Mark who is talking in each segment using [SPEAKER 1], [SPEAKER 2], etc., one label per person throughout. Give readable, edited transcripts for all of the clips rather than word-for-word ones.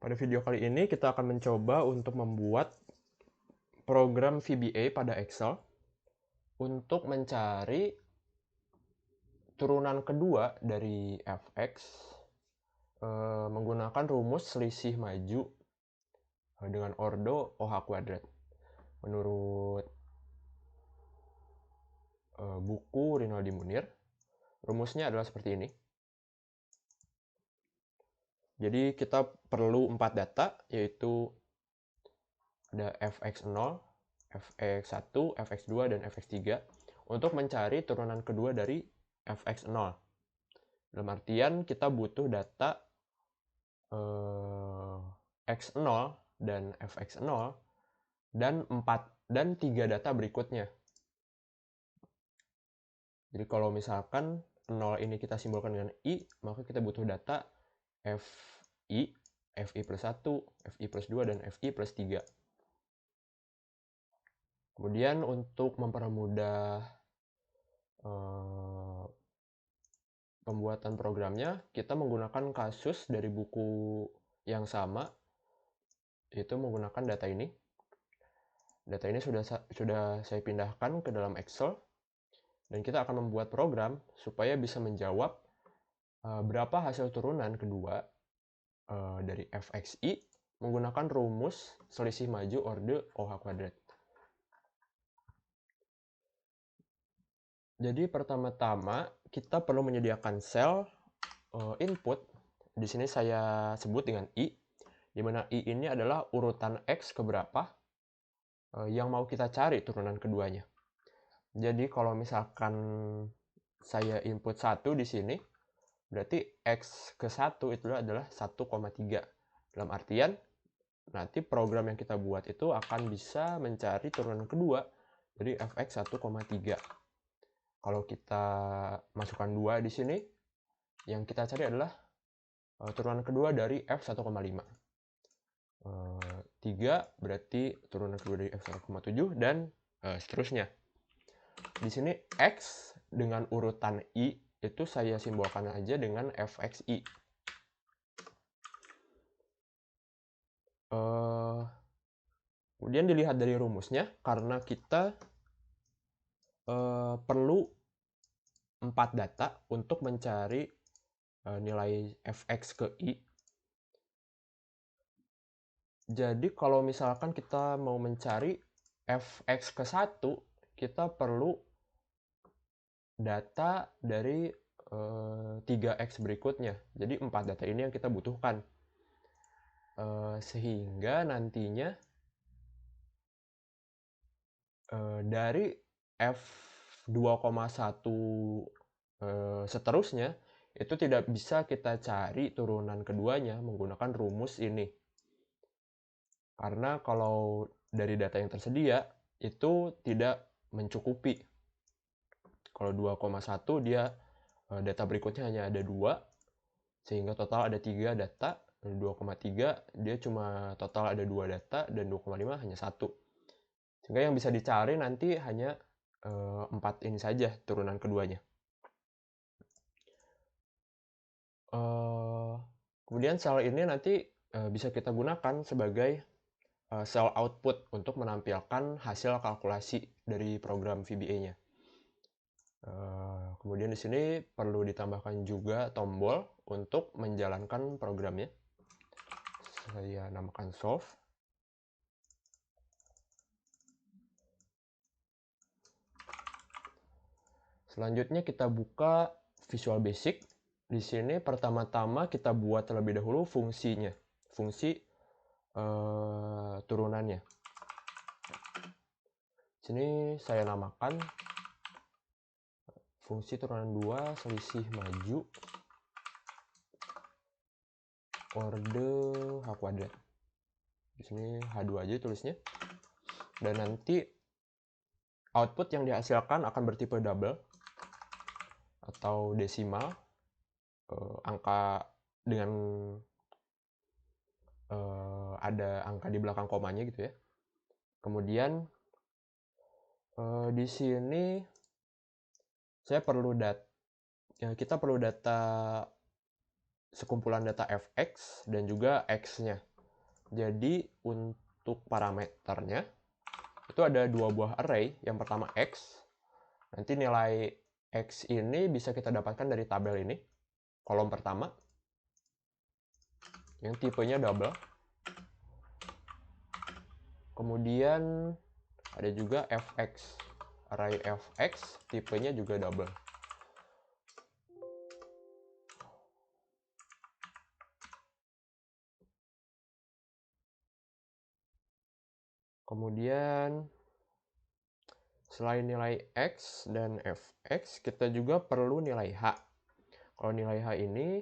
[SPEAKER 1] Pada video kali ini kita akan mencoba untuk membuat program VBA pada Excel untuk mencari turunan kedua dari fx menggunakan rumus selisih maju dengan ordo OH kuadrat. Menurut buku Rinaldi Munir, rumusnya adalah seperti ini. Jadi kita perlu 4 data, yaitu ada fx0, fx1, fx2, dan fx3 untuk mencari turunan kedua dari fx0. Dalam artian kita butuh data x0 dan fx0 dan 3 data berikutnya. Jadi kalau misalkan 0 ini kita simbolkan dengan i, maka kita butuh data fi, fi plus 1, fi plus 2, dan fi plus 3. Kemudian untuk mempermudah pembuatan programnya, kita menggunakan kasus dari buku yang sama, yaitu menggunakan data ini. Data ini sudah saya pindahkan ke dalam Excel, dan kita akan membuat program supaya bisa menjawab berapa hasil turunan kedua dari fxi menggunakan rumus selisih maju ordo OH kuadrat. Jadi pertama-tama kita perlu menyediakan sel input. Di sini saya sebut dengan i, di mana i ini adalah urutan x keberapa yang mau kita cari turunan keduanya. Jadi kalau misalkan saya input 1 di sini, berarti x ke 1 itu adalah 1,3. Dalam artian, nanti program yang kita buat itu akan bisa mencari turunan kedua dari fx 1,3. Kalau kita masukkan 2 di sini, yang kita cari adalah turunan kedua dari f1,5. 3 berarti turunan kedua dari f1,7 dan seterusnya. Di sini x dengan urutan i itu saya simbolkan aja dengan fxi. Kemudian dilihat dari rumusnya, karena kita perlu 4 data untuk mencari nilai fx ke i. Jadi kalau misalkan kita mau mencari fx ke 1, kita perlu data dari 3x berikutnya. Jadi 4 data ini yang kita butuhkan. Sehingga nantinya dari f2,1 seterusnya itu tidak bisa kita cari turunan keduanya menggunakan rumus ini. Karena kalau dari data yang tersedia itu tidak mencukupi. Kalau 2,1 dia data berikutnya hanya ada 2, sehingga total ada 3 data. 2,3 dia cuma total ada 2 data, dan 2,5 hanya 1. Sehingga yang bisa dicari nanti hanya 4 ini saja turunan keduanya. Kemudian sel ini nanti bisa kita gunakan sebagai sel output untuk menampilkan hasil kalkulasi dari program VBA-nya. Kemudian di sini perlu ditambahkan juga tombol untuk menjalankan programnya. Saya namakan solve. Selanjutnya kita buka Visual Basic. Di sini pertama-tama kita buat terlebih dahulu fungsinya, fungsi turunannya. Di sini saya namakan fungsi turunan 2 selisih maju ordo H kuadrat. Di sini H2 aja tulisnya. Dan nanti output yang dihasilkan akan bertipe double atau desimal, angka dengan ada angka di belakang komanya gitu ya. Kemudian di sini kita perlu data sekumpulan data fx dan juga x-nya. Jadi untuk parameternya itu ada dua buah array. Yang pertama X. Nanti nilai X ini bisa kita dapatkan dari tabel ini. Kolom pertama. Yang tipenya double. Kemudian ada juga Fx. Array Fx tipenya juga double. Kemudian selain nilai X dan Fx, kita juga perlu nilai H. Kalau nilai H ini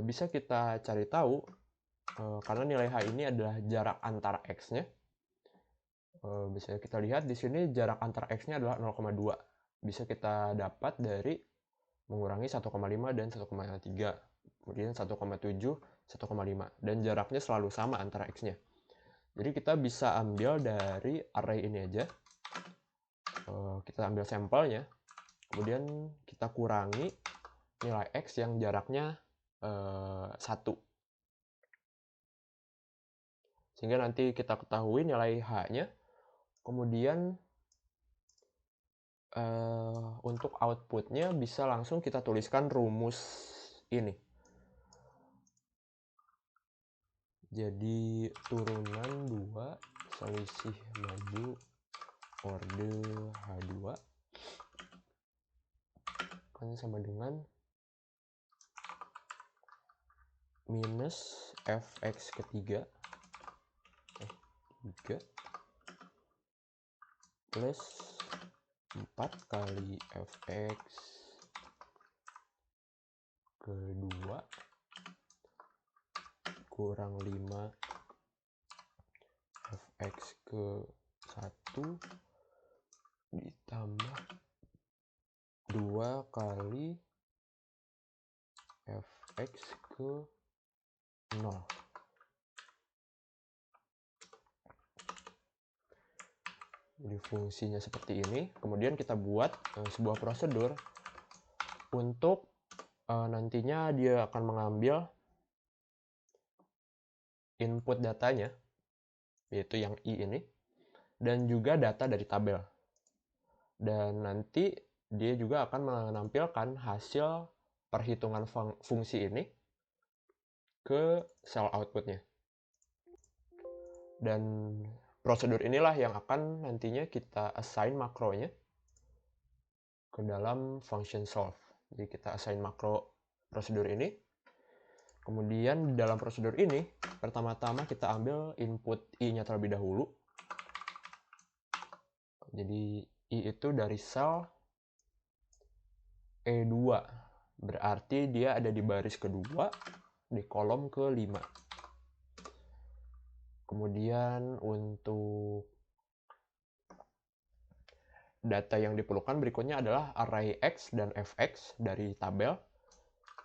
[SPEAKER 1] bisa kita cari tahu karena nilai H ini adalah jarak antara X-nya. Bisa kita lihat di sini jarak antara X-nya adalah 0,2. Bisa kita dapat dari mengurangi 1,5 dan 1,3. Kemudian 1,7, 1,5. Dan jaraknya selalu sama antara X-nya. Jadi kita bisa ambil dari array ini aja. Kita ambil sampelnya. Kemudian kita kurangi nilai X yang jaraknya 1. Sehingga nanti kita ketahui nilai H-nya. Kemudian untuk outputnya bisa langsung kita tuliskan rumus ini. Jadi turunan 2 selisih maju orde H2 kan sama dengan minus Fx ketiga 3 plus 4 kali Fx kedua kurang 5 Fx ke 1 ditambah 2 kali Fx ke 0. Jadi fungsinya seperti ini. Kemudian kita buat sebuah prosedur untuk nantinya dia akan mengambil input datanya, yaitu yang I ini, dan juga data dari tabel. Dan nanti dia juga akan menampilkan hasil perhitungan fungsi ini ke sel outputnya. Dan prosedur inilah yang akan nantinya kita assign makronya ke dalam function solve. Jadi kita assign makro prosedur ini. Kemudian dalam prosedur ini, pertama-tama kita ambil input I-nya terlebih dahulu. Jadi I itu dari sel E2. Berarti dia ada di baris kedua, di kolom ke-5. Kemudian untuk data yang diperlukan berikutnya adalah array X dan Fx dari tabel.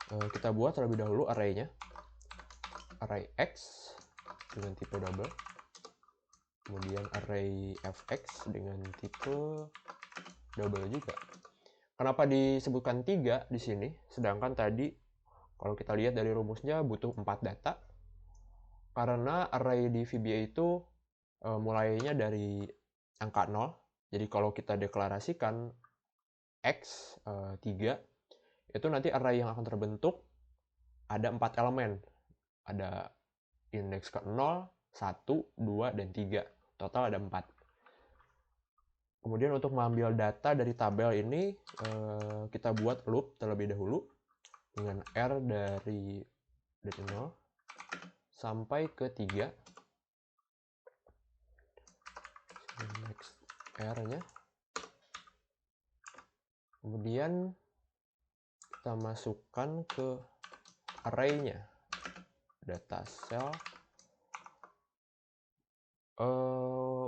[SPEAKER 1] Kita buat terlebih dahulu array-nya. Array X dengan tipe double. Kemudian array Fx dengan tipe double juga. Kenapa disebutkan 3 di sini? Sedangkan tadi kalau kita lihat dari rumusnya butuh 4 data. Karena array di VBA itu mulainya dari angka 0. Jadi kalau kita deklarasikan X 3, itu nanti array yang akan terbentuk ada 4 elemen. Ada indeks ke 0, 1, 2, dan 3. Total ada 4. Kemudian untuk mengambil data dari tabel ini, kita buat loop terlebih dahulu dengan R dari 0 sampai ke 3. Next R-nya. Kemudian kita masukkan ke array-nya. Data cell.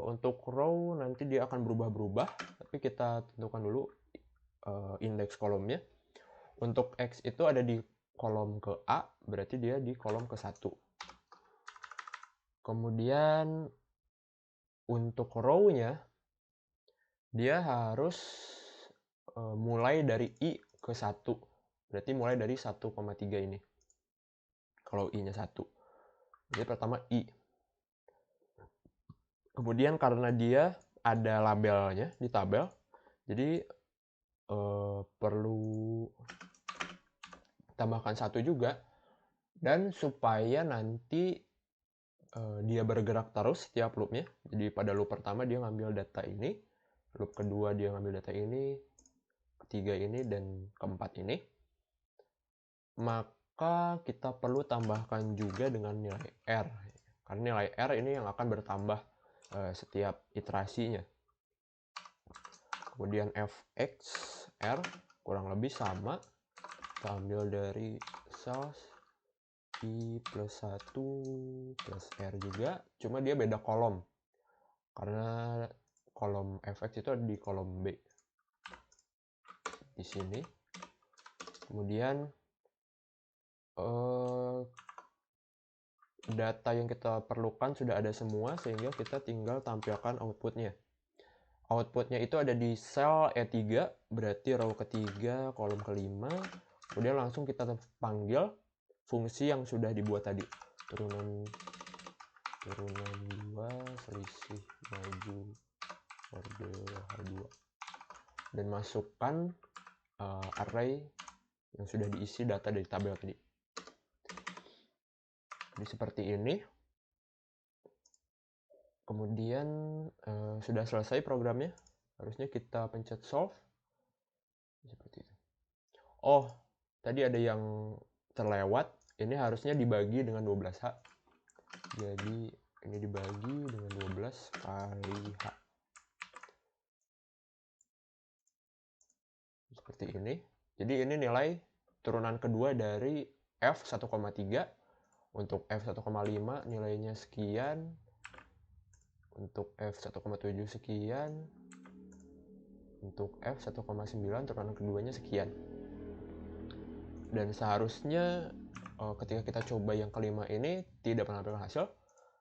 [SPEAKER 1] Untuk row nanti dia akan berubah-berubah, tapi kita tentukan dulu indeks kolomnya. Untuk X itu ada di kolom ke A, berarti dia di kolom ke 1. Kemudian untuk row-nya, dia harus mulai dari I ke 1. Berarti mulai dari 1,3 ini. Kalau I-nya 1. Jadi pertama I. Kemudian karena dia ada labelnya di tabel, jadi perlu tambahkan 1 juga. Dan supaya nanti dia bergerak terus setiap loopnya. Jadi pada loop pertama dia ngambil data ini, loop kedua dia ngambil data ini, ketiga ini, dan keempat ini. Maka kita perlu tambahkan juga dengan nilai R. Karena nilai R ini yang akan bertambah setiap iterasinya. Kemudian fx R kurang lebih sama. Kita ambil dari cells I plus 1 plus R juga. Cuma dia beda kolom. Karena kolom fx itu ada di kolom B. Di sini. Kemudian data yang kita perlukan sudah ada semua, sehingga kita tinggal tampilkan outputnya. Outputnya itu ada di sel E3, berarti row ketiga, kolom kelima. Kemudian langsung kita panggil fungsi yang sudah dibuat tadi. Turunan 2, selisih maju order H2. Dan masukkan array yang sudah diisi data dari tabel tadi. Jadi seperti ini. Kemudian sudah selesai programnya. Harusnya kita pencet solve. Seperti itu. Oh, tadi ada yang terlewat. Ini harusnya dibagi dengan 12H. Jadi ini dibagi dengan 12 kali H. Seperti ini. Jadi ini nilai turunan kedua dari F1,3. Untuk F1,5 nilainya sekian. Untuk F1,7 sekian. Untuk F1,9 turunan keduanya sekian. Dan seharusnya ketika kita coba yang kelima ini tidak menampilkan hasil.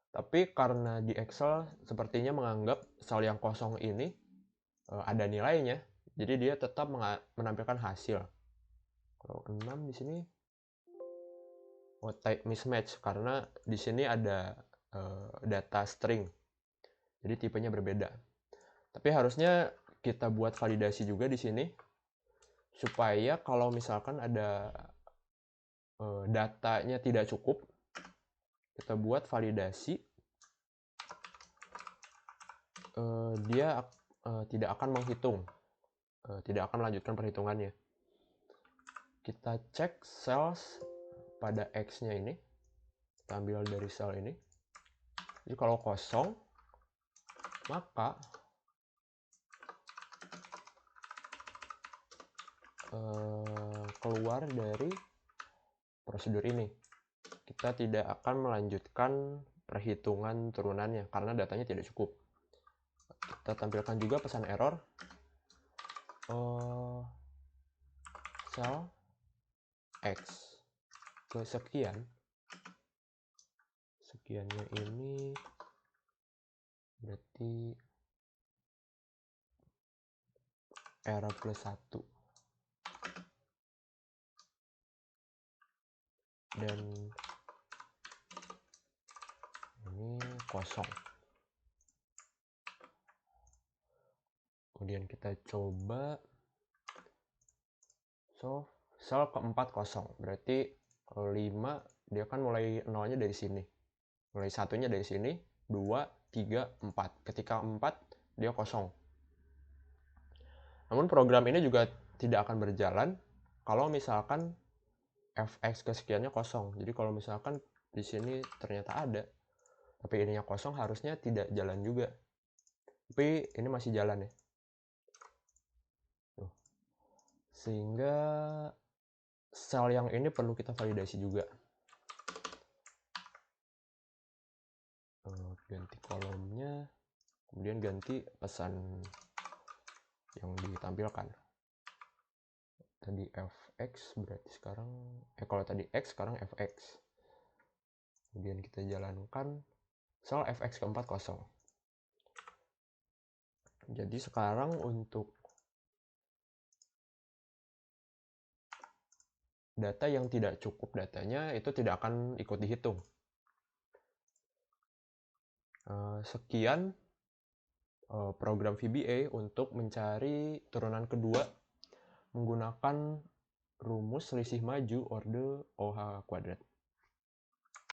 [SPEAKER 1] Tapi karena di Excel sepertinya menganggap sel yang kosong ini ada nilainya. Jadi dia tetap menampilkan hasil. Kalau 6 di sini type mismatch karena di sini ada data string. Jadi tipenya berbeda. Tapi harusnya kita buat validasi juga di sini supaya kalau misalkan ada datanya tidak cukup, kita buat validasi dia tidak akan menghitung, tidak akan melanjutkan perhitungannya. Kita cek cells pada X-nya ini, kita ambil dari sel ini. Jadi kalau kosong, maka keluar dari prosedur ini. Kita tidak akan melanjutkan perhitungan turunannya karena datanya tidak cukup. Kita tampilkan juga pesan error. Sel X kesekian. Sekiannya ini berarti R plus 1. Dan ini kosong. Kemudian kita coba solve sel keempat kosong. Berarti kalau 5 dia kan mulai nolnya dari sini. Mulai satunya dari sini, 2, 3, 4. Ketika 4 dia kosong. Namun program ini juga tidak akan berjalan kalau misalkan fx kesekiannya kosong. Jadi kalau misalkan di sini ternyata ada, tapi ininya kosong, harusnya tidak jalan juga. Tapi ini masih jalan ya. Tuh. Sehingga sel yang ini perlu kita validasi juga. Ganti kolomnya, kemudian ganti pesan yang ditampilkan. Tadi fx berarti sekarang kalau tadi x sekarang fx. Kemudian kita jalankan sel fx keempat kosong. Jadi sekarang untuk data yang tidak cukup datanya itu tidak akan ikut dihitung. Sekian program VBA untuk mencari turunan kedua menggunakan rumus selisih maju orde OH kuadrat.